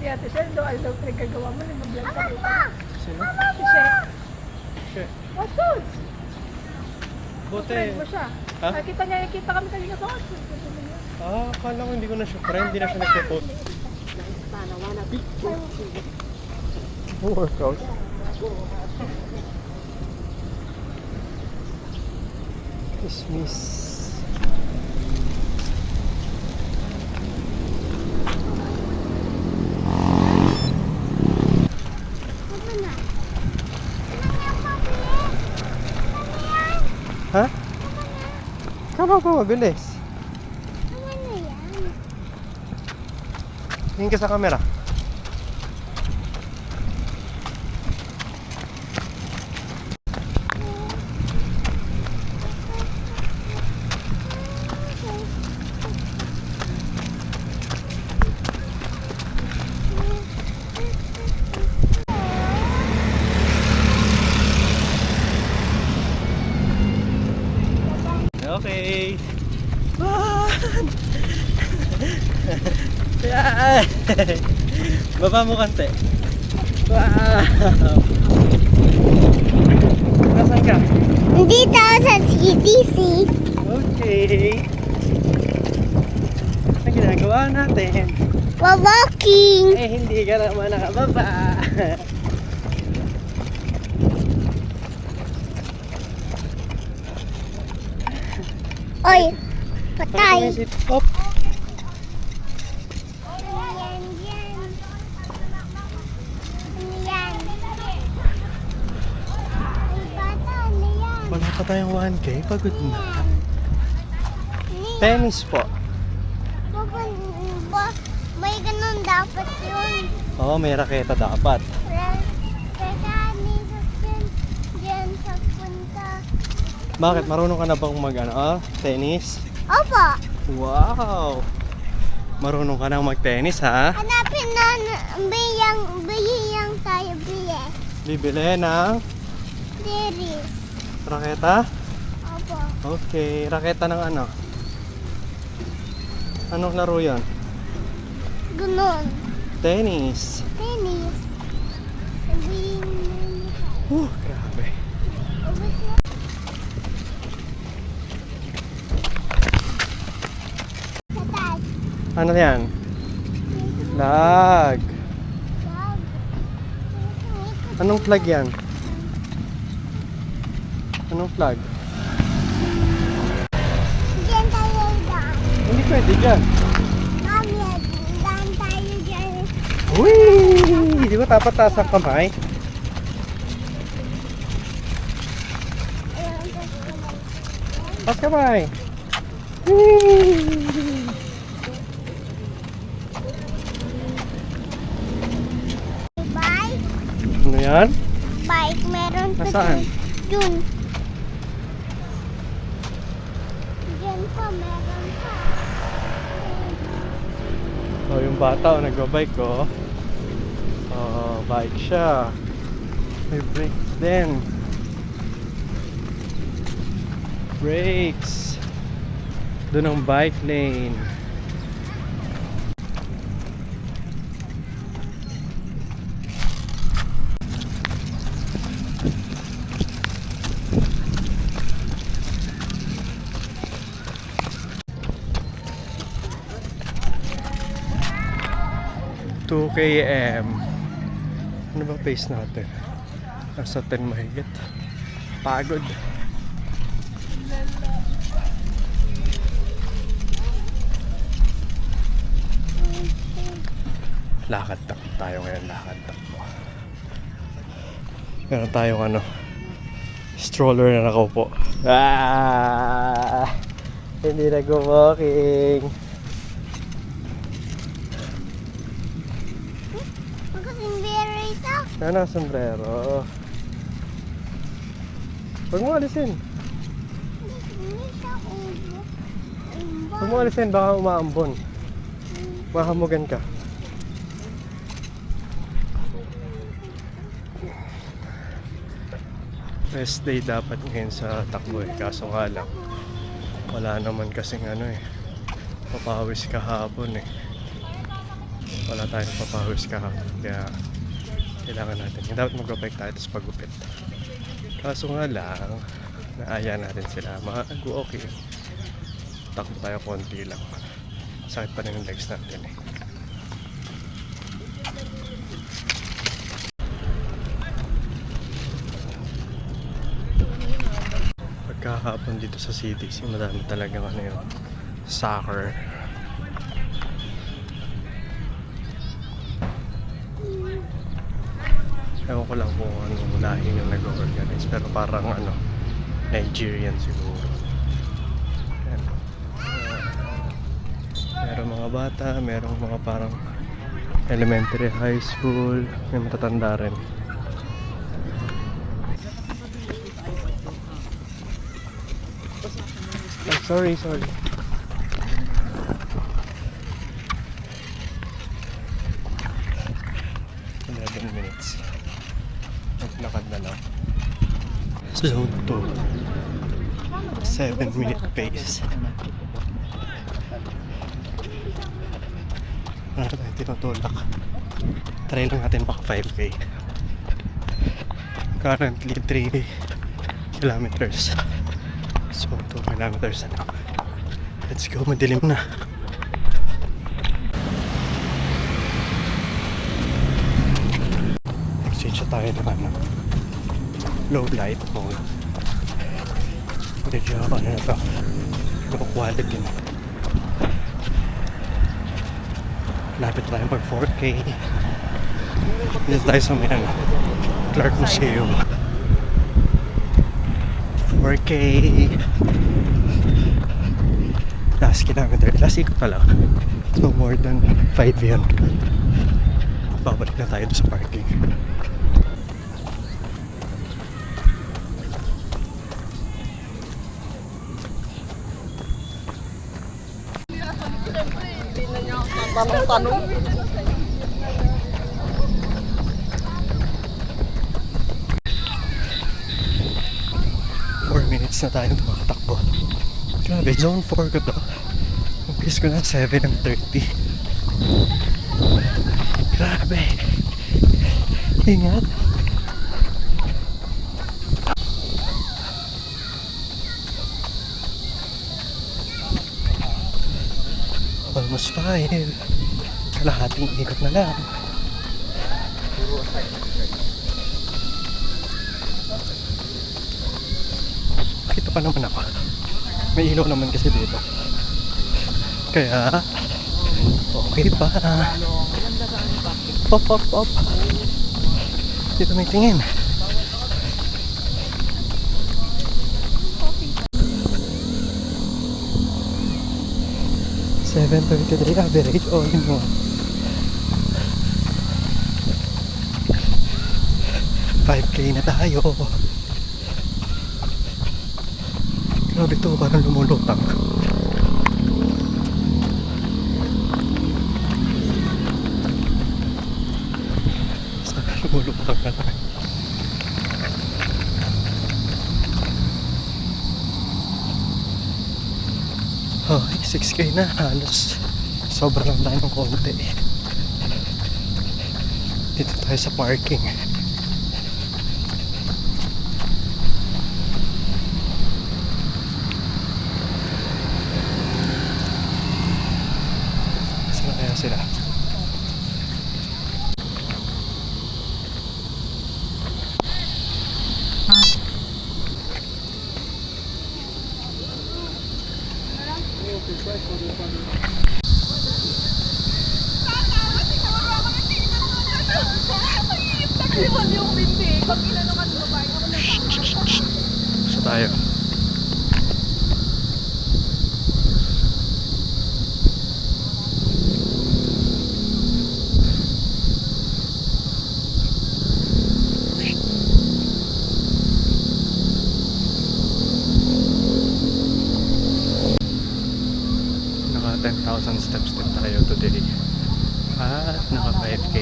si Ate Shell, doon ay daw pinagagawa mo, mag-vlog ka dito. Sino? Si Shell. Shit. What suits? Buti. Friend mo siya. Ha? Nakita niya, nakita kami kanina sa what suits. Akala ko hindi ko na siya friend, hindi na siya nagpo-post. Workout. Kismis. Ha? Kama pa mabilis. Tingin ka sa camera. Okay. Yan. Baba mo kante. Wow. Nasaan ka? Dito sa CTC. Okay. Ano ginagawa natin? Walking. Eh, hindi ka naman nakababa. Oy, Ano patay. si Pop? Yan, yan. Yan. Ay, bata, ano yan? Wala pa tayong 1K. Pagod na. Yan. Tennis po. May ganun dapat yun. Oo, may raketa dapat. Diyan sa punta. Bakit? Marunong ka na bang tennis? Opo. Wow! Marunong ka nang mag-tennis, ha? Hanapin na biyang tayo biye. Bibili ng Diri. raketa? Opo. Okay, raketa ng ano? Anong laro yan? Ganun. Tennis. Tennis. Sabihin mo. Grabe. Sa taas. Ano yan? Flag. Wag. Anong flag yan? Anong flag? Diyan tayo daan. Hindi pwede dyan. Mami, daan tayo dyan. Uy! Hindi ko dapat taas ang kamay. Taas kamay. Bye. Ano yan? Bike, meron pa Nasaan? dun. Diyan pa, meron pa. Oh, yung bata nagbabike ko. Oh, bike siya. May brakes din. Brakes. Doon ang bike lane. Two km. Ano ba pace natin? Nasa 10 mahigit. Pagod. Lakad takbo tayo ngayon. Lakad takbo. Meron tayong stroller na nakaupo. Hindi nag-walking. Magkasimbero isa. Ano ang sombrero? Huwag mo alisin. Hindi siya ubo. Huwag mo alisin, baka umaambon. Mahamugan ka. Rest day dapat ngayon sa takbo kaso nga lang wala naman kasing papawis kahapon wala tayong papawis kahapon, kaya kailangan natin. Dapat mag-bike tayo tapos pagupit. Kaso nga lang, naaya natin sila. Okay. Takbo tayo konti lang. Sakit pa rin yung legs natin eh. Pagkahapon dito sa CDC, madami talagang ano yun, soccer. Ewan ko lang kung anong lahi yung nag-organize, pero parang ano, Nigerian siguro. Ayan. Merong mga bata, merong mga parang elementary, high school, may matatanda rin. Oh, sorry. 11 minutes. Naglakad na lang. Zone 2. 7-minute pace. Ano tayo tinutulak? Try lang natin baka 5K. Currently 3 kilometers. So 2 kilometers na lang. Let's go, madilim na. Exchange tayo ng ano, low light mode. Medyo ano na to, low quality na. Lapit tayo pag 4K. Dito tayo sa may ano, Clark Museum. 4K. Last kilometer, last ikot pa lang. So more than 5 yun. Babalik na tayo sa parking. Tanong-tanong. 4 minutes na tayo tumatakbo. Grabe, zone 4 ko to. Umpis ko na 7:30. Grabe. Ingat. Almost 5. Kalahating ikot na lang. Nakita pa naman ako. May ilaw naman kasi dito. Kaya okay pa. Pop. Dito may tingin. $7.33 average all in one. 5K na tayo. Grabe to, parang lumulutang. Saka lumulutang ka na. Okay, 6K na. Halos sobrang lang tayo ng konti. Dito tayo sa parking. Saan kaya sila? Yung bindi. Pag inanokan mo ba? Ako na. Saan tayo? Naka 10,000 steps din tayo today. At naka 5K.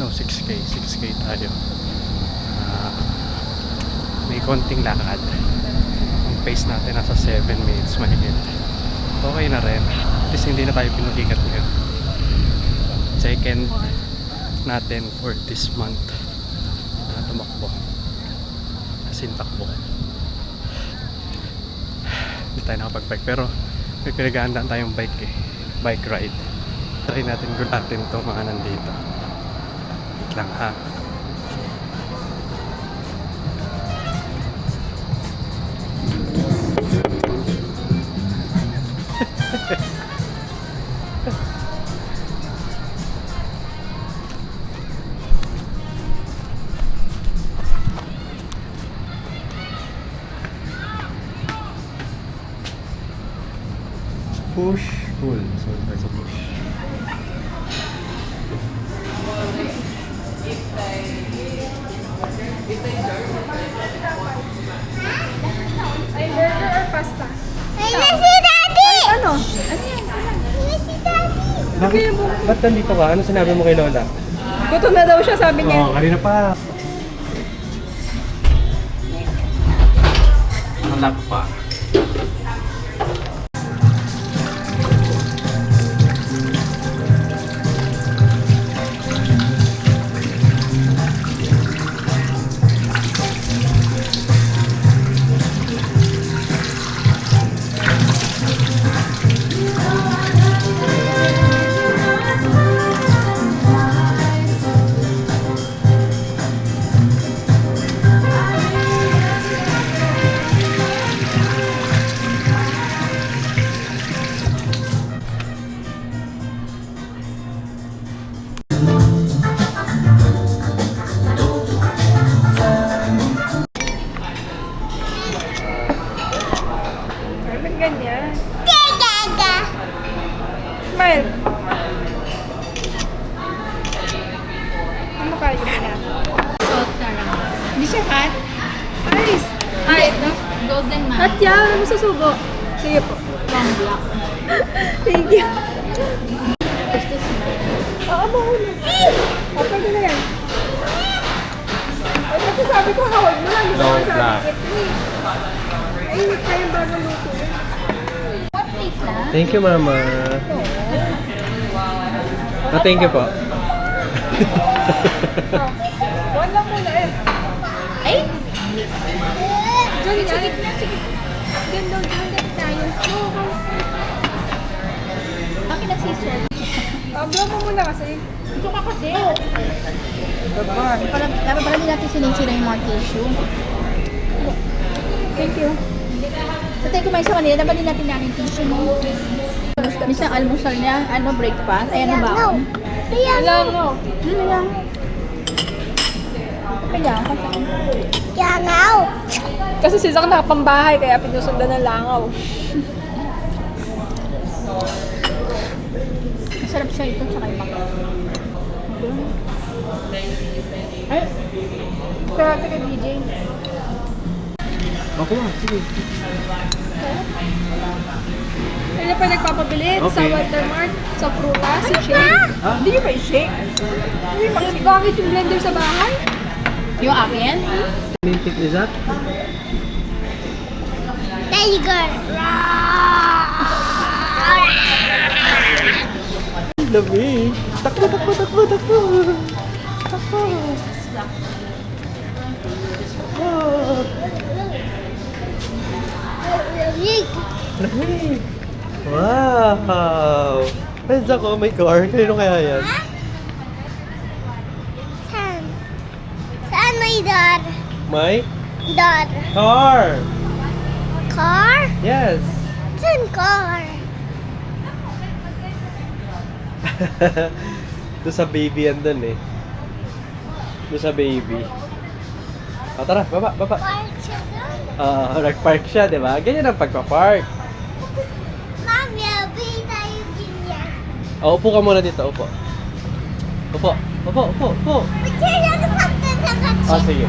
No, 6K tayo. May konting lakad. Ang pace natin nasa 7 minutes mahigit. Okay na rin. At least hindi na tayo pinulikat ngayon. second natin for this month na tumakbo. As in takbo. Hindi tayo nakapag-bike pero may pinaghahandaan tayong bike eh. Bike ride. Try natin gulatin to mga nandito. Wait lang ha. Push, pull. So, there's a push. Ay, burger or pasta? Ay, na si Daddy! Ano? Na si Daddy! Bakit? Ba't nandito ka? Ano sinabi mo kay Lola? Gutom na daw siya, sabi niya. Oo, kanina pa. Malak pa. Bakit ganyan? Gaga! Smile. Ano kayo na? Salt na lang. Hindi siya hot. Ice. Hot, no? Golden man. At yan, ano susubo? Sige po. Long black. Thank you. Gusto smell. Oo, mahulog. Pwede na yan. Ay, kasi sabi ko, hawag mo lang. Hindi ko Long sabi black. Ay, init pa yung bagong luto. One plate lang. Thank you, Mama. Ah, thank you po. One lang muna eh. Ay! Diyan, sa gitna, sa gitna. Diyan daw, diyan tayo. Bakit nagsiswell? Blow mo muna kasi. Ito ka kasi. Dapat pala din natin sinisira yung mga tissue. Thank you. Sa tayo kumain sa kanila, dapat din natin namin tissue mo. Minsan almusal niya, breakfast, ay ano ba? No! Kaya Wala mo. Lang. Kaya, Kaya nga! Kasi si Zach nakapambahay, kaya pinusundan ng langaw. masarap siya ito, tsaka yung baka. Ay! Karate ka, DJ. Okay lang, sige. Kaya pa nagpapabili sa Okay. Walmart, sa Frutas, sa Shake. Ah? Hindi nyo pa i-shake? Bakit yung blender sa bahay? Yung akin? Lintik is that? Tiger! Lamig. Takbo, takbo, takbo, takbo. Takbo. Oh, Lamig! lamig. Wow. Friends ako, may car. Kanino kaya yan? Saan? Saan may door? May Door. car. Car? Yes. Saan car? Doon sa baby yan dun eh. Doon sa baby. O tara, baba, baba. Park siya doon. Nag-park siya, di ba? Ganyan ang pagpa-park. Mami, abay tayo ganyan. Upo ka muna dito, upo. Upo, upo, upo, upo. Ba't siya nakasaktan sa kotse? Sige.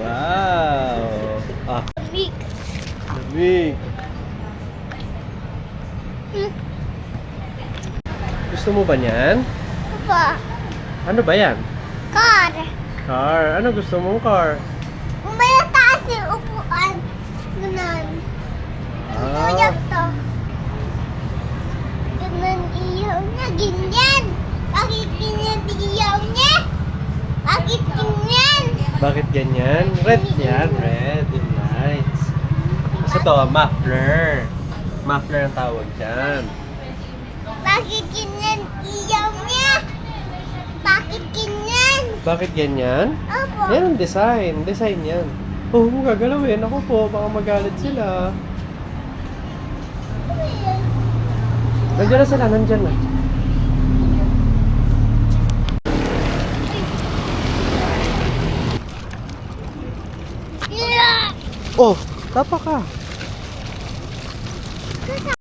Wow. Lamig. Lamig. Gusto mo ba niyan? Pa. Ano ba yan? Car. Car. Ano gusto mong car? Kung may taas yung upuan. Ganun. Ayak to. Ganun iyaw niya, ganyan. Bakit ganyan iyaw niya? Bakit ganyan? Bakit ganyan? Red yan, red. Yung lights. Kasi to, muffler. Muffler ang tawag dyan. Bakit ganyan iyaw niya? Bakit ganyan? Bakit ganyan? Opo. Yan ang design. Design yan. Oh, gagalawin. Ako po, baka magalit sila. Nandiyan na sila, nandiyan na. Yeah. Oh, tapa ka.